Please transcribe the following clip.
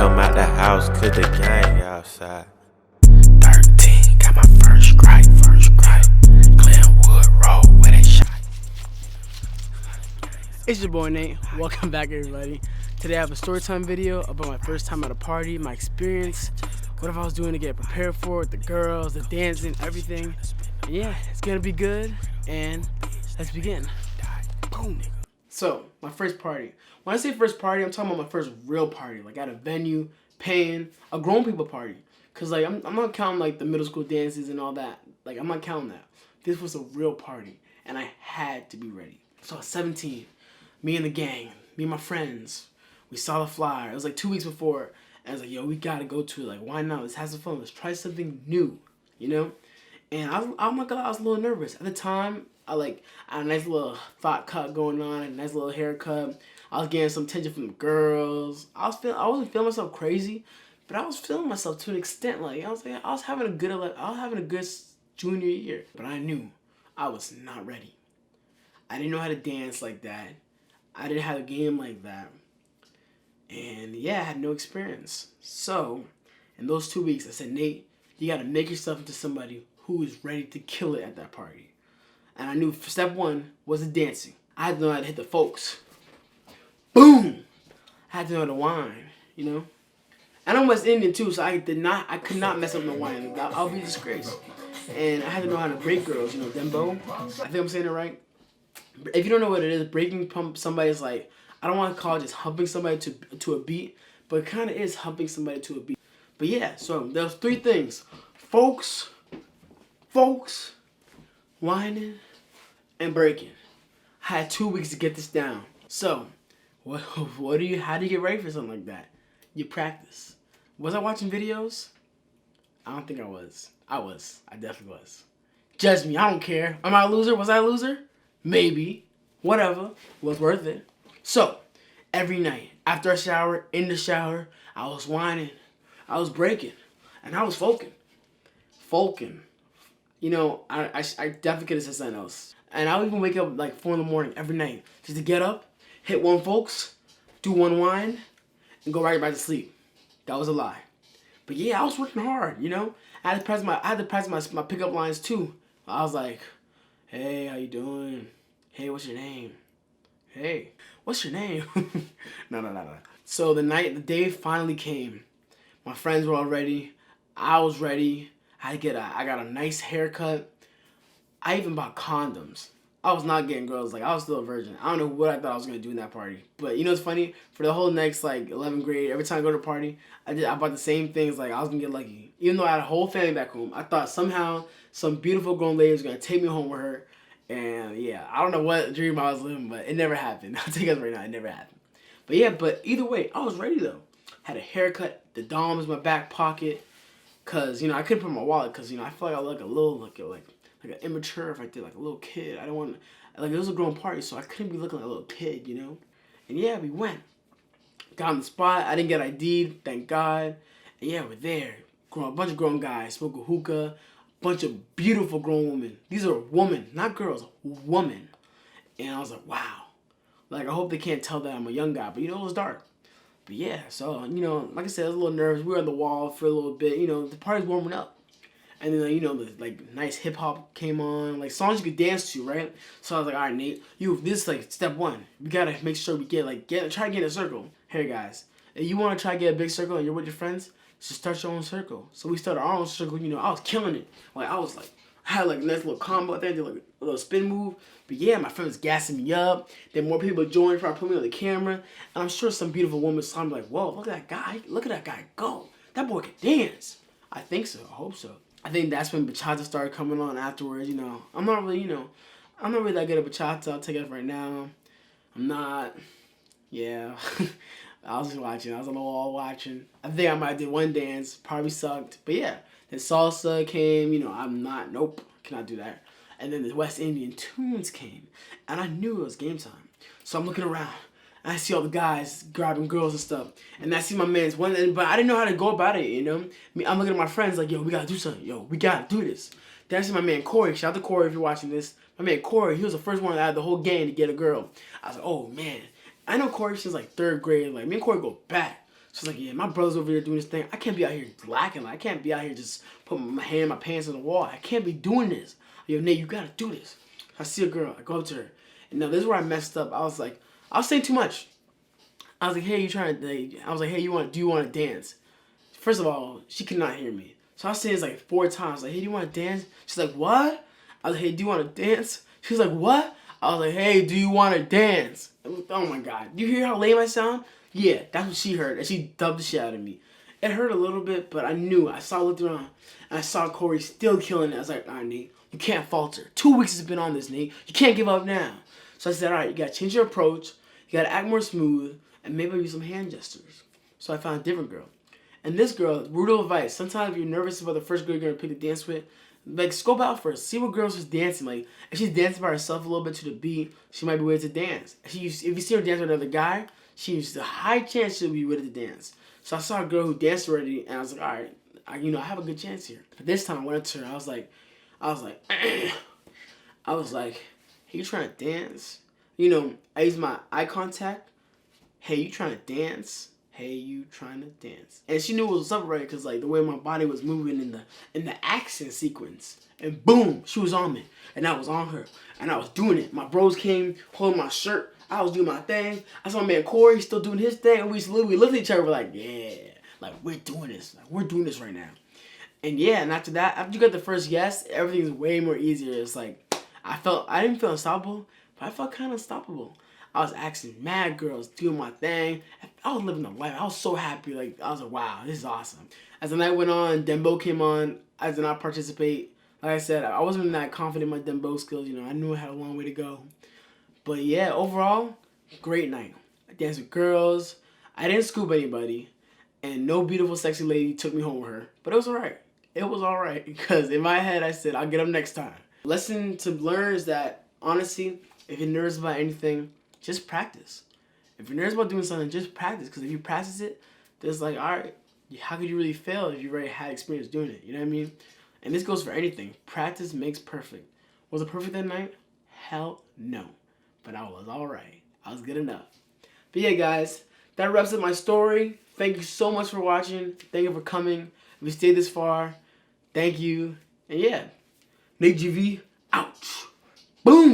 come out the house, cause the gang outside. 13, got my first strike. Glenwood Road where they shot. It's your boy Nate. Welcome back, everybody. Today I have a story time video about my first time at a party, my experience, whatever I was doing to get prepared for it, the girls, the dancing, everything. And yeah, it's gonna be good, and let's begin. Boom. So, my first party. When I say first party, I'm talking about my first real party, like at a venue, paying, a grown people party. Cause like I'm not counting like the middle school dances and all that. Like I'm not counting that. This was a real party, and I had to be ready. So I was 17. Me and the gang, me and my friends, we saw the flyer. It was like 2 weeks before. And I was like, yo, we gotta go to it. Like, why not? Let's have some fun. Let's try something new, you know? And I'm not gonna lie, I was a little nervous. At the time, I had a nice little thought cut going on, a nice little haircut. I was getting some attention from the girls. I wasn't feeling myself crazy, but I was feeling myself to an extent. Like, I was having a good junior year. But I knew I was not ready. I didn't know how to dance like that. I didn't have a game like that. And yeah, I had no experience. So, in those 2 weeks, I said, Nate, you gotta make yourself into somebody who is ready to kill it at that party. And I knew step one was the dancing. I had to know how to hit the folks. Boom! I had to know how to whine, you know? And I'm West Indian too, so I could not mess up the whine. I'll be disgraced. And I had to know how to break girls, you know, dembo. I think I'm saying it right. If you don't know what it is, breaking somebody is like, I don't want to call it just humping somebody to a beat, but it kind of is humping somebody to a beat. But yeah, so there's 3 things: folks, whining, and breaking. I had 2 weeks to get this down. So, how do you get ready for something like that? You practice. Was I watching videos? I don't think I was. I definitely was. Judge me, I don't care. Am I a loser? Was I a loser? Maybe. Whatever. It was worth it. So, every night, after a shower, in the shower, I was whining. I was breaking. And I was folking. You know, I definitely could have said something else. And I would even wake up like 4 in the morning every night just to get up, hit 1 folks, do 1 whine, and go right back to sleep. That was a lie. But yeah, I was working hard, you know? I had to practice my pickup lines too. I was like, hey, how you doing? Hey, what's your name? Hey, what's your name? No. So the day finally came. My friends were all ready. I was ready. I got a nice haircut. I even bought condoms. I was not getting girls. Like, I was still a virgin. I don't know what I thought I was going to do in that party. But, you know what's funny? For the whole next, like, 11th grade, every time I go to a party, I bought the same things. Like, I was going to get lucky. Even though I had a whole family back home, I thought somehow some beautiful grown lady was going to take me home with her. And, yeah, I don't know what dream I was living, but it never happened. I'll tell you guys right now, it never happened. But, yeah, either way, I was ready, though. Had a haircut. The dom was in my back pocket. Because, you know, I couldn't put in my wallet because, you know, I feel like I look a little, like an immature if I did like a little kid. I don't want to, like, it was a grown party, so I couldn't be looking like a little kid, you know? And yeah, we went. Got on the spot. I didn't get ID'd, thank God. And yeah, we're there. A bunch of grown guys, smoke a hookah, a bunch of beautiful grown women. These are women, not girls, women. And I was like, wow. Like, I hope they can't tell that I'm a young guy, but you know, it was dark. But yeah, so, you know, like I said, I was a little nervous. We were on the wall for a little bit. You know, the party's warming up. And then, you know, the, like, nice hip-hop came on. Like, songs you could dance to, right? So I was like, all right, Nate, this is, like, step 1. We got to make sure we try to get in a circle. Hey, guys, if you want to try to get a big circle and you're with your friends, just start your own circle. So we started our own circle. You know, I was killing it. Like, I had, like, a nice little combo there. Did, like, a little spin move. But, yeah, my friend was gassing me up. Then more people joined, trying to put me on the camera. And I'm sure some beautiful woman saw me like, whoa, look at that guy. Look at that guy go. That boy can dance. I think so. I hope so. I think that's when bachata started coming on afterwards, you know. I'm not really that good at bachata. I'll tell you that right now. I'm not. Yeah. I was just watching. I was on the wall watching. I think I might have did 1 dance. Probably sucked. But yeah. Then salsa came. You know, nope. Cannot do that. And then the West Indian tunes came. And I knew it was game time. So I'm looking around. And I see all the guys grabbing girls and stuff. And I see my man's one, but I didn't know how to go about it, you know? I'm looking at my friends like, yo, we gotta do something. Yo, we gotta do this. Then I see my man Corey. Shout out to Corey if you're watching this. My man Corey, he was the first one out of the whole gang to get a girl. I was like, oh, man. I know Corey since like 3rd grade. Like, me and Corey go back. She's like, yeah, my brother's over here doing this thing. I can't be out here lacking. I can't be out here just putting my hand in my pants on the wall. I can't be doing this. Yo, Nate, you gotta do this. I see a girl. I go up to her. And now this is where I messed up. I was saying too much. I was like, hey, do you want to dance? First of all, she could not hear me. So I was saying this like 4 times. Like, hey, do you want to dance? She's like, what? I was like, hey, do you want to dance? She was like, what? I was like, hey, do you want to dance? Oh my God. Do you hear how lame I sound? Yeah, that's what she heard. And she dubbed the shit out of me. It hurt a little bit, but I knew. I looked around, and I saw Corey still killing it. I was like, all right, Nate, you can't falter. 2 weeks has been on this, Nate. You can't give up now. So I said, all right, you got to change your approach. You got to act more smooth, and maybe use some hand gestures. So I found a different girl. And this girl, brutal advice. Sometimes if you're nervous about the first girl you're going to pick to dance with, like, scope out first. See what girls is dancing. Like, if she's dancing by herself a little bit to the beat, she might be ready to dance. If you see her dance with another guy, she's a high chance she'll be ready to dance. So I saw a girl who danced already, and I was like, all right, I have a good chance here. But this time I went up to her. I was like, hey, you trying to dance? I used my eye contact. Hey, you trying to dance? Hey, you trying to dance? And she knew what was up, right? Because like the way my body was moving in the accent sequence, and boom, she was on me, and I was on her, and I was doing it. My bros came holding my shirt. I was doing my thing. I saw my man Corey still doing his thing, and we looked at each other. We're like, yeah, like we're doing this. Like we're doing this right now. And yeah, and after that, after you got the first yes, everything's way more easier. It's like I didn't feel unstoppable, but I felt kind of unstoppable. I was asking mad girls, doing my thing. I was living the life. I was so happy. Like, I was like, wow, this is awesome. As the night went on, Dembow came on. I did not participate. Like I said, I wasn't that confident in my Dembow skills. I knew I had a long way to go. But yeah, overall, great night. I danced with girls. I didn't scoop anybody. And no beautiful, sexy lady took me home with her. But it was all right. It was all right. Because in my head, I said, I'll get them next time. Lesson to learn is that, honestly, if you're nervous about anything, just practice. If you're nervous about doing something, just practice. Because if you practice it, there's like, all right, how could you really fail if you already had experience doing it? You know what I mean? And this goes for anything. Practice makes perfect. Was it perfect that night? Hell no. But I was all right. I was good enough. But yeah, guys, that wraps up my story. Thank you so much for watching. Thank you for coming. If you stayed this far, thank you. And yeah, Nate GV, out. Boom.